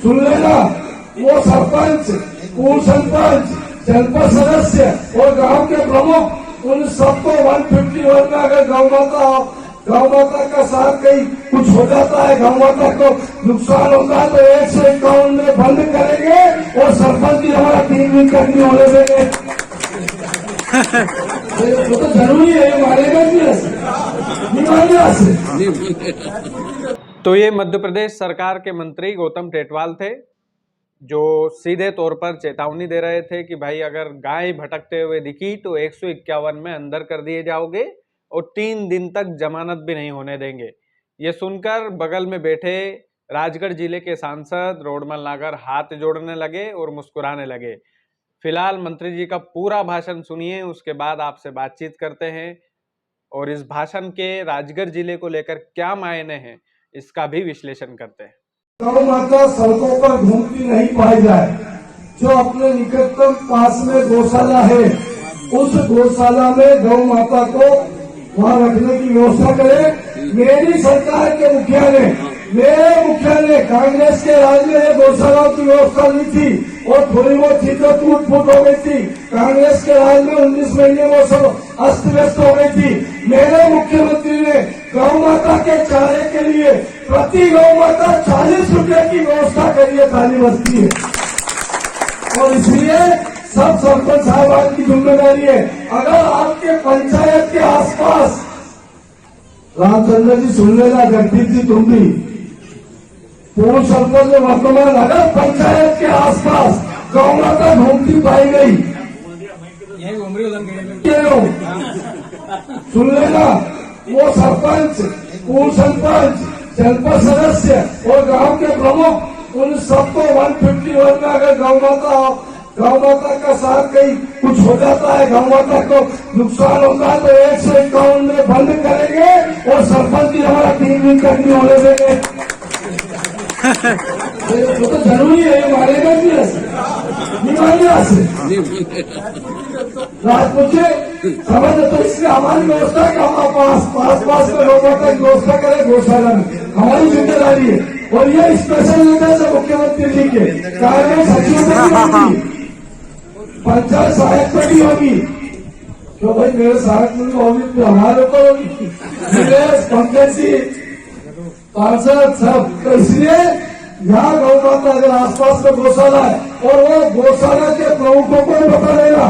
सुन लेना, वो सरपंच, पूर्व सरपंच, जनपद सदस्य और गांव के प्रमुख, उन सबको 151 में अगर गौ माता का साथ कहीं कुछ हो जाता है, गौ माता को नुकसान होता है तो 151 में बंद करेंगे और सरपंच भी हमारा 3 दिन तक नहीं होने देंगे। वो तो जरूरी है, मानेगा नहीं मानेगा से। तो ये मध्य प्रदेश सरकार के मंत्री गौतम टेटवाल थे, जो सीधे तौर पर चेतावनी दे रहे थे कि भाई अगर गाय भटकते हुए दिखी तो 151 में अंदर कर दिए जाओगे और 3 दिन तक जमानत भी नहीं होने देंगे। ये सुनकर बगल में बैठे राजगढ़ जिले के सांसद रोडमल नागर हाथ जोड़ने लगे और मुस्कुराने लगे। फिलहाल मंत्री जी का पूरा भाषण सुनिए, उसके बाद आपसे बातचीत करते हैं और इस भाषण के राजगढ़ जिले को लेकर क्या मायने हैं इसका भी विश्लेषण करते हैं। गौ माता सड़कों पर घूमती नहीं पाई जाए, जो अपने निकटतम पास में गौशाला है उस गौशाला में गौ माता को वहाँ रखने की व्यवस्था करे। मेरी सरकार के मुखिया ने, मेरे मुखिया ने कांग्रेस के राज में ये गौशालाओं की व्यवस्था नहीं थी और थोड़ी बहुत चीजें टूट फूट हो गई थी। कांग्रेस के राज में 19 महीने वो सब अस्त व्यस्त हो गई थी। मेरे मुख्यमंत्री ने गौ माता के चारे के लिए प्रति गौ माता 40 रुपए की व्यवस्था करी है, खाली बस्ती है। और इसलिए सब सरपंच साहब की जिम्मेदारी है, अगर आपके पंचायत के आसपास, रामचंद्र जी सुन लेना, जगदीप जी तुम भी, पूर्व सरपंच वर्तमान, अगर पंचायत के आसपास गौ माता घूमती पाई गई, सुन लेना, वो सरपंच, पूर्व सरपंच, जनपद सदस्य और गांव के प्रमुख, उन सबको 151 में अगर गौ माता का साथ कहीं कुछ हो जाता है, गौ माता को नुकसान होता है तो 151 में बंद करेंगे और सरपंच भी हमारा 3 दिन तक नहीं होने देंगे। वो तो जरूरी है, मानेगा नहीं मानेगा से। रात पूछे समझ, तो इसलिए हमारी व्यवस्था है कि हम पास में गौ माता की व्यवस्था करें गौशाला में, हमारी जिम्मेदारी है। और ये स्पेशल निर्देश है मुख्यमंत्री जी के, कार्य सचिव में भी होगी, पंचायत सहायक में भी होगी, तो भाई मेरे सहायक में होगी तो हमारे ऊपर होगी, पंकज जी, पार्षद सब। तो इसलिए यहाँ गौ माता अगर आसपास में गौशाला है और वो गौशाला के प्रमुखों को बता देगा,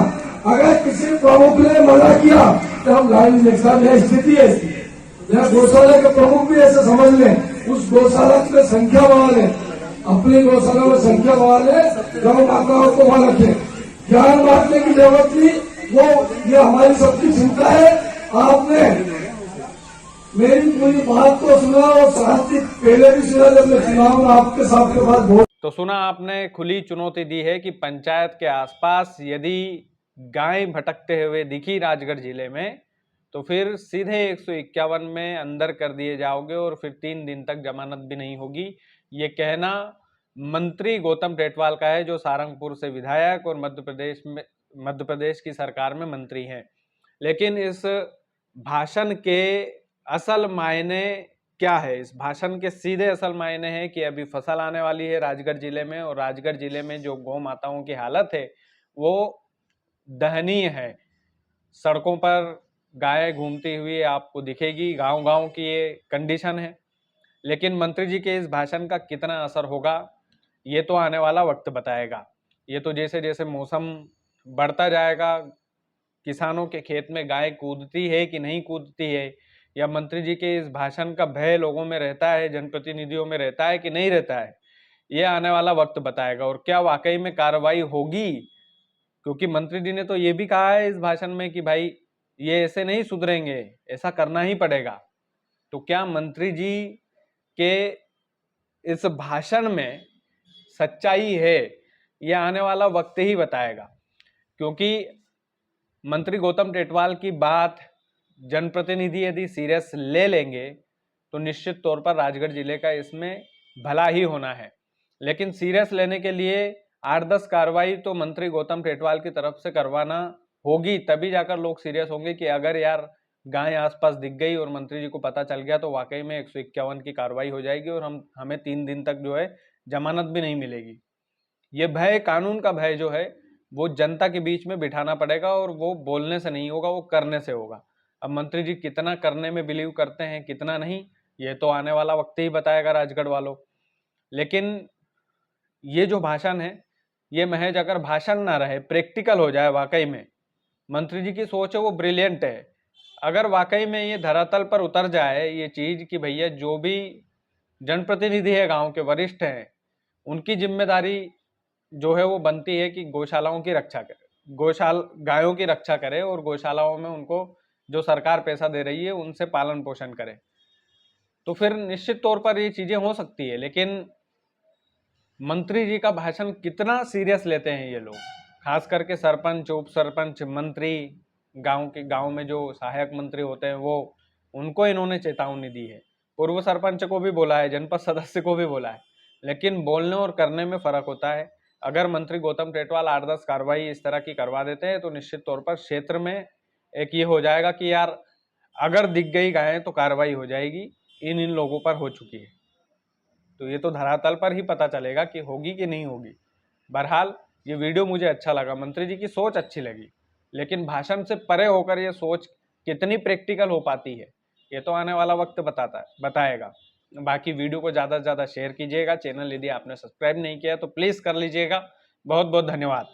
अगर किसी प्रमुख ने मना किया तो हम गाड़ी यह स्थिति है, यहाँ गौशाला के प्रमुख भी ऐसे समझ लें, उस गौशाला में संख्या बढ़ा लें, अपनी गौशाला में संख्या बढ़ा लें, गौ माताओं को वहां रखें। ज्ञान बांटने की जरूरत नहीं, वो ये हमारी सबकी चिंता है। आपने मेरी पूरी बात को सुना और साथ ही पहले भी सुना जब मैं चुनाव में आपके साथ के बाद वोट। तो सुना आपने, खुली चुनौती दी है कि पंचायत के आसपास यदि गाय भटकते हुए दिखी राजगढ़ जिले में तो फिर सीधे 151 में अंदर कर दिए जाओगे और फिर 3 दिन तक जमानत भी नहीं होगी। ये कहना मंत्री गौतम टेटवाल का है, जो सारंगपुर से विधायक और मध्य प्रदेश की सरकार में मंत्री हैं। लेकिन इस भाषण के असल मायने क्या है? इस भाषण के सीधे असल मायने हैं कि अभी फसल आने वाली है राजगढ़ जिले में, और राजगढ़ जिले में जो गौ माताओं की हालत है वो दयनीय है। सड़कों पर गाय घूमती हुई आपको दिखेगी, गांव-गांव की ये कंडीशन है। लेकिन मंत्री जी के इस भाषण का कितना असर होगा ये तो आने वाला वक्त बताएगा। ये तो जैसे जैसे मौसम बढ़ता जाएगा, किसानों के खेत में गाय कूदती है कि नहीं कूदती है, या मंत्री जी के इस भाषण का भय लोगों में रहता है, जनप्रतिनिधियों में रहता है कि नहीं रहता है, ये आने वाला वक्त बताएगा। और क्या वाकई में कार्रवाई होगी, क्योंकि मंत्री जी ने तो ये भी कहा है इस भाषण में कि भाई ये ऐसे नहीं सुधरेंगे, ऐसा करना ही पड़ेगा। तो क्या मंत्री जी के इस भाषण में सच्चाई है, यह आने वाला वक्त ही बताएगा। क्योंकि मंत्री गौतम टेटवाल की बात जनप्रतिनिधि यदि सीरियस ले लेंगे तो निश्चित तौर पर राजगढ़ जिले का इसमें भला ही होना है। लेकिन सीरियस लेने के लिए 8-10 कार्रवाई तो मंत्री गौतम टेटवाल की तरफ से करवाना होगी, तभी जाकर लोग सीरियस होंगे कि अगर यार गाय आसपास दिख गई और मंत्री जी को पता चल गया तो वाकई में 151 की कार्रवाई हो जाएगी और हमें 3 दिन तक जो है जमानत भी नहीं मिलेगी। ये भय, कानून का भय जो है वो जनता के बीच में बिठाना पड़ेगा, और वो बोलने से नहीं होगा, वो करने से होगा। अब मंत्री जी कितना करने में बिलीव करते हैं, कितना नहीं, ये तो आने वाला वक्त ही बताएगा राजगढ़ वालों। लेकिन ये जो भाषण है, ये महज अगर भाषण ना रहे, प्रैक्टिकल हो जाए, वाकई में मंत्री जी की सोच है वो ब्रिलियंट है। अगर वाकई में ये धरातल पर उतर जाए ये चीज कि भैया जो भी जनप्रतिनिधि है, गांव के वरिष्ठ हैं, उनकी जिम्मेदारी जो है वो बनती है कि गौशालाओं की रक्षा करे, गायों की रक्षा करे, और गौशालाओं में उनको जो सरकार पैसा दे रही है उनसे पालन पोषण करे, तो फिर निश्चित तौर पर ये चीजें हो सकती है। लेकिन मंत्री जी का भाषण कितना सीरियस लेते हैं ये लोग, खास करके सरपंच, उप सरपंच, मंत्री, गांव में जो सहायक मंत्री होते हैं वो, उनको इन्होंने चेतावनी दी है। पूर्व सरपंच को भी बोला है, जनपद सदस्य को भी बोला है, लेकिन बोलने और करने में फर्क होता है। अगर मंत्री गौतम टेटवाल 8-10 कार्रवाई इस तरह की करवा देते हैं तो निश्चित तौर पर क्षेत्र में एक ये हो जाएगा कि यार अगर दिख गई गायें तो कार्रवाई हो जाएगी, इन लोगों पर हो चुकी है। तो ये तो धरातल पर ही पता चलेगा कि होगी कि नहीं होगी। बहरहाल ये वीडियो मुझे अच्छा लगा, मंत्री जी की सोच अच्छी लगी, लेकिन भाषण से परे होकर ये सोच कितनी प्रैक्टिकल हो पाती है ये तो आने वाला वक्त बताएगा। बाकी वीडियो को ज़्यादा से ज़्यादा शेयर कीजिएगा, चैनल यदि आपने सब्सक्राइब नहीं किया तो प्लीज़ कर लीजिएगा। बहुत बहुत धन्यवाद।